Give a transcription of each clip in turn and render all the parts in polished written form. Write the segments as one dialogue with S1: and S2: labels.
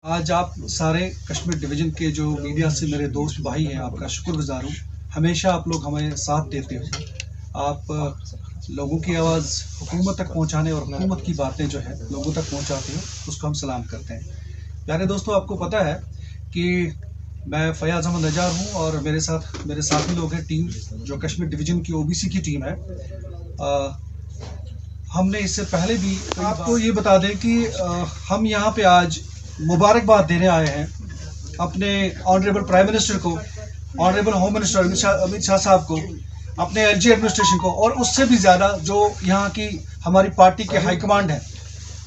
S1: आज आप सारे कश्मीर डिवीज़न के जो मीडिया से मेरे दोस्त भाई हैं, आपका शुक्रगुज़ार हूँ। हमेशा आप लोग हमें साथ देते हो। आप लोगों की आवाज़ हुकूमत तक पहुँचाने और हुकूमत की बातें जो है लोगों तक पहुँचाते हो, उसको हम सलाम करते हैं। प्यारे दोस्तों, आपको पता है कि मैं फ़याज़ अहमद नज़ार हूँ और मेरे साथ मेरे साथी लोग हैं, टीम जो कश्मीर डिवीज़न की ओबीसी की टीम है। हमने इससे पहले भी आपको ये बता दें कि हम यहाँ पे आज मुबारकबाद देने आए हैं अपने ऑनरेबल प्राइम मिनिस्टर को, honourable home minister Amit Shah साहब को, अपने एलजी एडमिनिस्ट्रेशन को, और उससे भी ज़्यादा जो यहाँ की हमारी पार्टी के हाईकमांड है,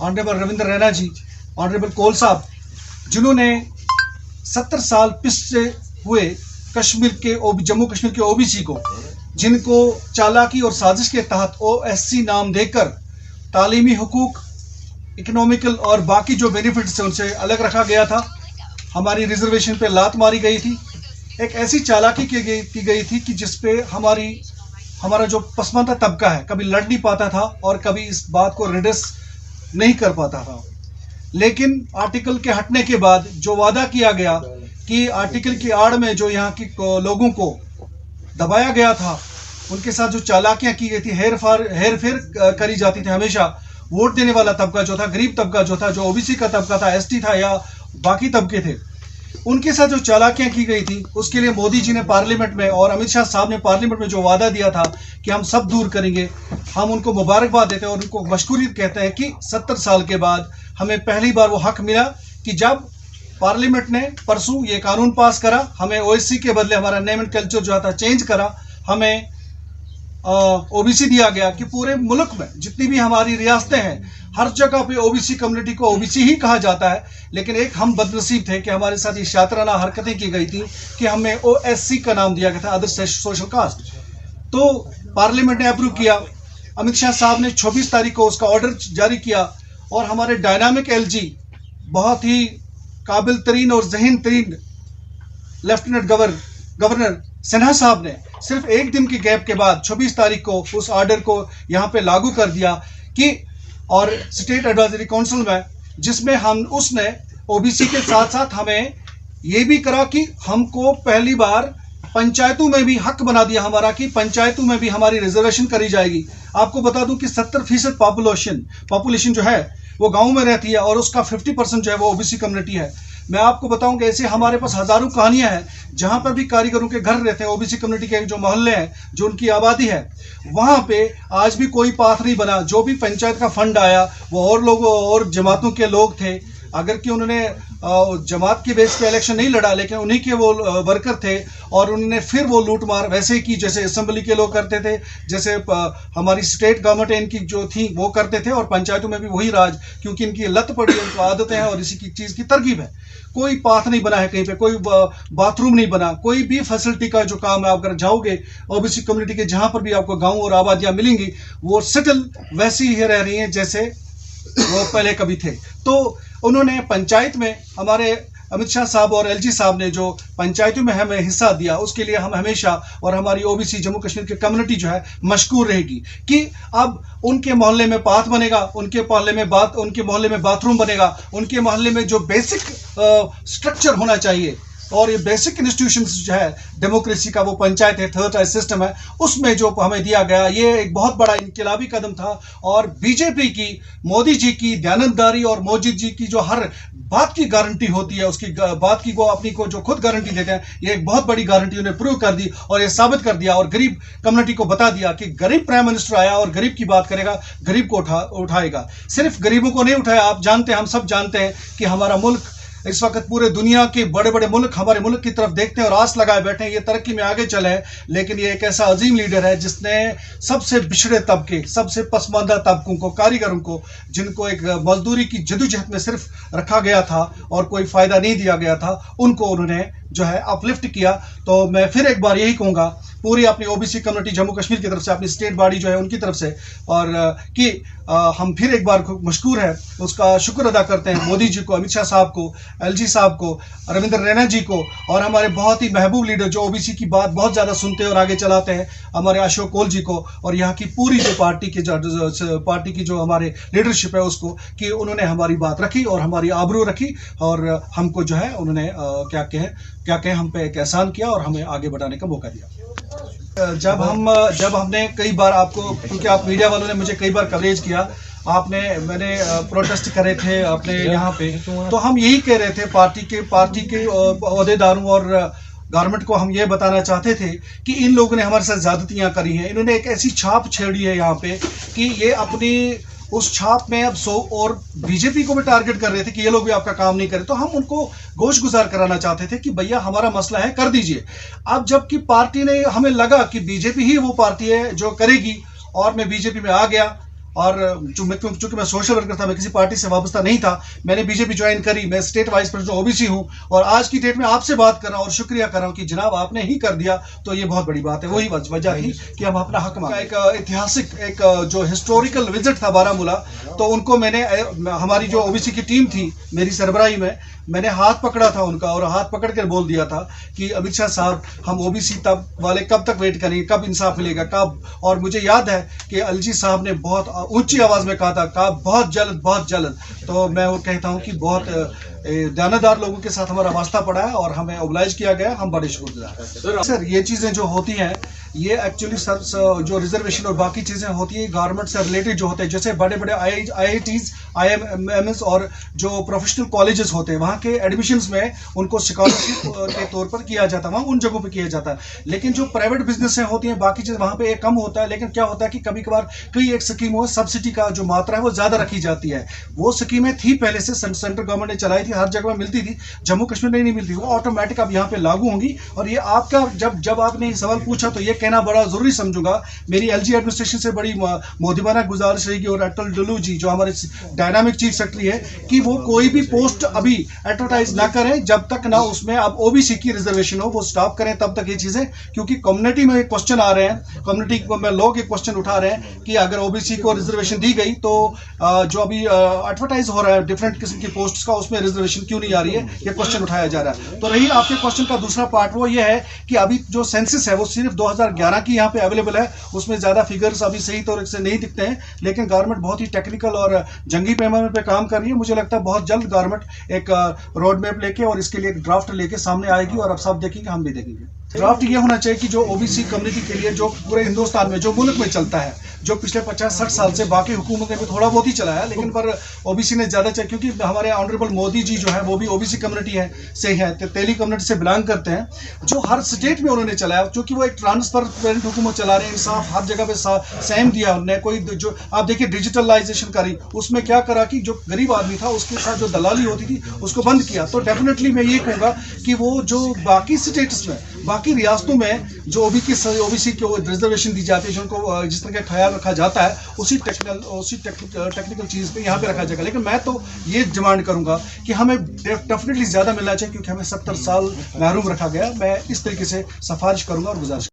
S1: ऑनरेबल रविंद्र रैना जी, ऑनरेबल कोल साहब, जिन्होंने 70 साल पिछले हुए जम्मू कश्मीर के ओबीसी को, जिनको चालाकी और साजिश के तहत ओएससी नाम देकर तालीमी हुकूक, इकोनॉमिकल और बाकी जो बेनिफिट्स थे उनसे अलग रखा गया था। हमारी रिजर्वेशन पे लात मारी गई थी। एक ऐसी चालाकी की गई थी कि जिसपे हमारा जो पसमानदा तबका है कभी लड़ नहीं पाता था और कभी इस बात को रिड्रेस नहीं कर पाता था। लेकिन आर्टिकल के हटने के बाद जो वादा किया गया कि आर्टिकल की आड़ में जो यहाँ के लोगों को दबाया गया था, उनके साथ जो चालाकियां की गई थी, हेर फेर करी जाती थी, हमेशा वोट देने वाला तबका जो था, गरीब तबका जो था, जो ओबीसी का तबका था, एसटी था या बाकी तबके थे, उनके साथ जो चालाकियां की गई थी, उसके लिए मोदी जी ने पार्लियामेंट में और अमित शाह साहब ने पार्लियामेंट में जो वादा दिया था कि हम सब दूर करेंगे, हम उनको मुबारकबाद देते हैं और उनको मशकूरियत कहते हैं कि 70 साल के बाद हमें पहली बार वो हक मिला कि जब पार्लियामेंट ने परसों ये कानून पास करा, हमें ओएससी के बदले हमारा नेम एंड कल्चर जो था चेंज करा, हमें ओबीसी दिया गया कि पूरे मुल्क में जितनी भी हमारी रियासतें हैं, हर जगह पे ओबीसी कम्युनिटी को ओबीसी ही कहा जाता है। लेकिन एक हम बदनसीब थे कि हमारे साथ ये शातराना हरकतें की गई थी कि हमें ओएससी का नाम दिया गया था, अदर सोशल कास्ट। तो पार्लियामेंट ने अप्रूव किया, अमित शाह साहब ने 26 तारीख को उसका ऑर्डर जारी किया और हमारे डायनामिक एलजी, बहुत ही काबिल तरीन और जहीन तरीन लेफ्टिनेंट गवर्नर सिन्हा साहब ने सिर्फ एक दिन के गैप के बाद 26 तारीख को उस ऑर्डर को यहाँ पे लागू कर दिया कि, और स्टेट एडवाइजरी काउंसिल में, जिसमें उसने ओबीसी के साथ साथ हमें ये भी करा कि हमको पहली बार पंचायतों में भी हक बना दिया हमारा कि पंचायतों में भी हमारी रिजर्वेशन करी जाएगी। आपको बता दूं कि 70% पॉपुलेशन जो है वो गाँव में रहती है और उसका 50% जो है वो ओबीसी कम्युनिटी है। मैं आपको बताऊं कि ऐसे हमारे पास हजारों कहानियां हैं जहां पर भी कारीगरों के घर रहते हैं, ओबीसी कम्युनिटी के जो मोहल्ले हैं, जो उनकी आबादी है, वहां पे आज भी कोई पाथ नहीं बना। जो भी पंचायत का फंड आया वो और लोगों और जमातों के लोग थे, अगर कि उन्होंने जमात के बेस पे इलेक्शन नहीं लड़ा, लेकिन उन्हीं के वो वर्कर थे और उन्होंने फिर वो लूट मार वैसे की जैसे असेंबली के लोग करते थे, जैसे हमारी स्टेट गवर्नमेंट इनकी जो थी वो करते थे, और पंचायतों में भी वही राज, क्योंकि इनकी लत पड़ी, उनको आदतें हैं और इसी की चीज़ की तरकीब है। कोई पाथ नहीं बना है कहीं पे, कोई बाथरूम नहीं बना, कोई भी फैसिलिटी का जो काम है, आप अगर जाओगे ओबीसी कम्युनिटी के जहां पर भी आपको गांव और आबादियां मिलेंगी, वो सेटल वैसी ही रह रही हैं जैसे वो पहले कभी थे। तो उन्होंने पंचायत में, हमारे अमित शाह साहब और एलजी साहब ने जो पंचायतों में हमें हिस्सा दिया, उसके लिए हम हमेशा, और हमारी ओबीसी जम्मू कश्मीर की कम्युनिटी जो है मशकूर रहेगी कि अब उनके मोहल्ले में पाथ बनेगा, उनके मोहल्ले में बाथरूम बनेगा, उनके मोहल्ले में जो बेसिक स्ट्रक्चर होना चाहिए और ये बेसिक इंस्टीट्यूशंस जो है डेमोक्रेसी का, वो पंचायत है, थर्ड टायर सिस्टम है, उसमें जो हमें दिया गया, ये एक बहुत बड़ा इनकलाबी कदम था। और बीजेपी की, मोदी जी की दयानतदारी और मोदी जी की जो हर बात की गारंटी होती है, उसकी बात की अपनी को जो खुद गारंटी देते हैं, ये एक बहुत बड़ी गारंटी उन्हें प्रूव कर दी और ये साबित कर दिया और गरीब कम्युनिटी को बता दिया कि गरीब प्राइम मिनिस्टर आया और गरीब की बात करेगा, गरीब को उठाएगा। सिर्फ गरीबों को नहीं उठाया, आप जानते हैं, हम सब जानते हैं कि हमारा मुल्क इस वक्त पूरे दुनिया के बड़े बड़े मुल्क हमारे मुल्क की तरफ देखते हैं और आस लगाए बैठे हैं, ये तरक्की में आगे चले हैं। लेकिन ये एक ऐसा अजीम लीडर है जिसने सबसे पिछड़े तबके, सबसे पसमानदा तबकों को, कारीगरों को, जिनको एक मजदूरी की जदोजहद में सिर्फ रखा गया था और कोई फायदा नहीं दिया गया था, उनको उन्होंने जो है अपलिफ्ट किया। तो मैं फिर एक बार यही कहूँगा पूरी अपनी ओबीसी कम्युनिटी जम्मू कश्मीर की तरफ से, अपनी स्टेट बॉडी जो है उनकी तरफ से, और कि हम फिर एक बार मशकूर है, उसका शुक्र अदा करते हैं मोदी जी को, अमित शाह साहब को, एलजी साहब को, रविंद्र रैना जी को, और हमारे बहुत ही महबूब लीडर जो ओबीसी की बात बहुत ज़्यादा सुनते हैं और आगे चलाते हैं, हमारे अशोक कोल जी को, और यहाँ की पूरी जो पार्टी की जो हमारे लीडरशिप है उसको, कि उन्होंने हमारी बात रखी और हमारी आबरू रखी, और हमको जो है उन्होंने क्या कहें हम पे एक एहसान किया और हमें आगे बढ़ाने का मौका दिया। जब हमने कई बार आपको, क्योंकि आप मीडिया वालों ने मुझे कई बार कवरेज किया, मैंने प्रोटेस्ट करे थे अपने यहाँ पे, तो हम यही कह रहे थे पार्टी के ओहदेदारों और गवर्नमेंट को हम ये बताना चाहते थे कि इन लोगों ने हमारे साथ ज्यादतियाँ करी हैं, इन्होंने एक ऐसी छाप छेड़ी है यहाँ पे कि ये अपनी उस छाप में अब और बीजेपी को भी टारगेट कर रहे थे कि ये लोग भी आपका काम नहीं करे। तो हम उनको गोश गुजार कराना चाहते थे कि भैया हमारा मसला है, कर दीजिए। अब जबकि पार्टी ने, हमें लगा कि बीजेपी ही वो पार्टी है जो करेगी, और मैं बीजेपी में आ गया, और चूंकि मैं सोशल वर्कर था, मैं किसी पार्टी से वाबस्ता नहीं था, मैंने बीजेपी ज्वाइन करी, मैं स्टेट वाइस प्रेसिडेंट ओबीसी हूं, और आज की डेट में आपसे बात कर रहा हूं और शुक्रिया कर रहा हूं कि जनाब आपने ही कर दिया, तो ये बहुत बड़ी बात है। वही वजह थी कि हम अपना हक मांगे। एक ऐतिहासिक जो हिस्टोरिकल विजिट था बारामूला, तो उनको मैंने, हमारी जो ओबीसी की टीम थी मेरी सरबराही में, मैंने हाथ पकड़ा था उनका, और हाथ पकड़ कर बोल दिया था कि अमित शाह साहब, हम ओबीसी तब वाले कब तक वेट करेंगे, कब इंसाफ मिलेगा, कब। और मुझे याद है कि एलजी साहब ने बहुत ऊंची आवाज में कहा था बहुत जल्द, बहुत जल्द। तो मैं वो कहता हूं कि बहुत दानादार लोगों के साथ हमारा वास्ता पड़ा है और हमें ओबलाइज किया गया, हम बड़े शुक्रगुजार हैं। सर ये चीज़ें जो होती हैं, ये एक्चुअली सर जो रिजर्वेशन और बाकी चीज़ें होती हैं गवर्नमेंट से रिलेटेड जो होते हैं, जैसे बड़े बड़े IITs, IIMs और जो प्रोफेशनल कॉलेजेस होते हैं, वहाँ के एडमिशन्स में उनको स्कॉलरशिप के तौर पर किया जाता है, वहाँ उन जगहों पर किया जाता है। लेकिन जो प्राइवेट बिजनेस होती हैं, बाकी चीज़ वहाँ पे एक कम होता है। लेकिन क्या होता है कि कभी कभार कई एक स्कीमों में सब्सिडी का जो मात्रा है वो ज़्यादा रखी जाती है। वो स्कीमें थी पहले से, सेंट्रल गवर्नमेंट ने चलाई थी, हर जगह में मिलती थी, जम्मू कश्मीर में नहीं मिलती, वो ऑटोमेटिक अब यहाँ पे लागू होंगी। और ये आपका जब आपने सवाल पूछा तो ये कहना बड़ा जरूरी समझूंगा, मेरी एलजी एडमिनिस्ट्रेशन से बड़ी मोदिबाना गुजारिश रहेगी, और अटल डुल्लू जी जो हमारे डायनामिक चीफ सेक्रेटरी है, कि वो कोई भी पोस्ट अभी एडवर्टाइज ना करें जब तक ना उसमें अब ओबीसी की रिजर्वेशन हो, वो स्टॉप करें तब तक ये चीजें। क्योंकि कम्युनिटी में क्वेश्चन आ रहे हैं, कम्युनिटी में लोग एक क्वेश्चन उठा रहे हैं कि अगर ओबीसी को रिजर्वेशन दी गई तो जो अभी एडवर्टाइज हो रहा है डिफरेंट किस्म की पोस्ट का, उसमें रिजर्वेशन क्यों नहीं आ रही है, ये क्वेश्चन उठाया जा रहा है। तो रही आपके क्वेश्चन का दूसरा पार्ट, वो ये है कि अभी जो सेंसस है वो सिर्फ 2011 की यहाँ पे अवेलेबल है, उसमें ज्यादा फिगर्स अभी सही तौर से नहीं दिखते हैं। लेकिन गवर्नमेंट बहुत ही टेक्निकल और जंगी पैमाने पे काम कर रही है। मुझे लगता है बहुत जल्द गवर्नमेंट एक रोड मैप लेके और इसके लिए एक ड्राफ्ट लेके सामने आएगी, और अब सब देखेंगे, हम भी देखेंगे। ड्राफ्ट ये होना चाहिए कि जो ओबीसी कम्युनिटी के लिए, जो पूरे हिंदुस्तान में, जो मुल्क में चलता है, जो पिछले 50-60 साल से बाकी हुकूमतें भी थोड़ा बहुत ही चलाया, लेकिन पर ओबीसी ने ज्यादा चाहिए, क्योंकि हमारे ऑनरेबल मोदी जी जो है वो भी ओबीसी कम्युनिटी से है, तेली कम्युनिटी से बिलोंग करते हैं, जो हर स्टेट में उन्होंने चलाया, क्योंकि वो एक ट्रांसपेरेंट हुकूमत चला रहे हैं, इंसाफ हर जगह पे सेम दिया उन्होंने। कोई जो आप देखिए डिजिटलाइजेशन करी, उसमें क्या करा कि जो गरीब आदमी था उसके साथ जो दलाली होती थी उसको बंद किया। तो डेफिनेटली मैं ये कहूँगा कि वो जो बाकी स्टेट्स में, बाकी रियासतों में जो ओबीसी को रिजर्वेशन दी जाती है, जो उनको जिस तरह का ख्याल रखा जाता है, उसी टेक्निकल चीज़ पे यहाँ पे रखा जाएगा। लेकिन मैं तो ये डिमांड करूंगा कि हमें डेफिनेटली ज़्यादा मिलना चाहिए, क्योंकि हमें 70 साल महरूम रखा गया। मैं इस तरीके से सिफारिश करूंगा और गुजारिश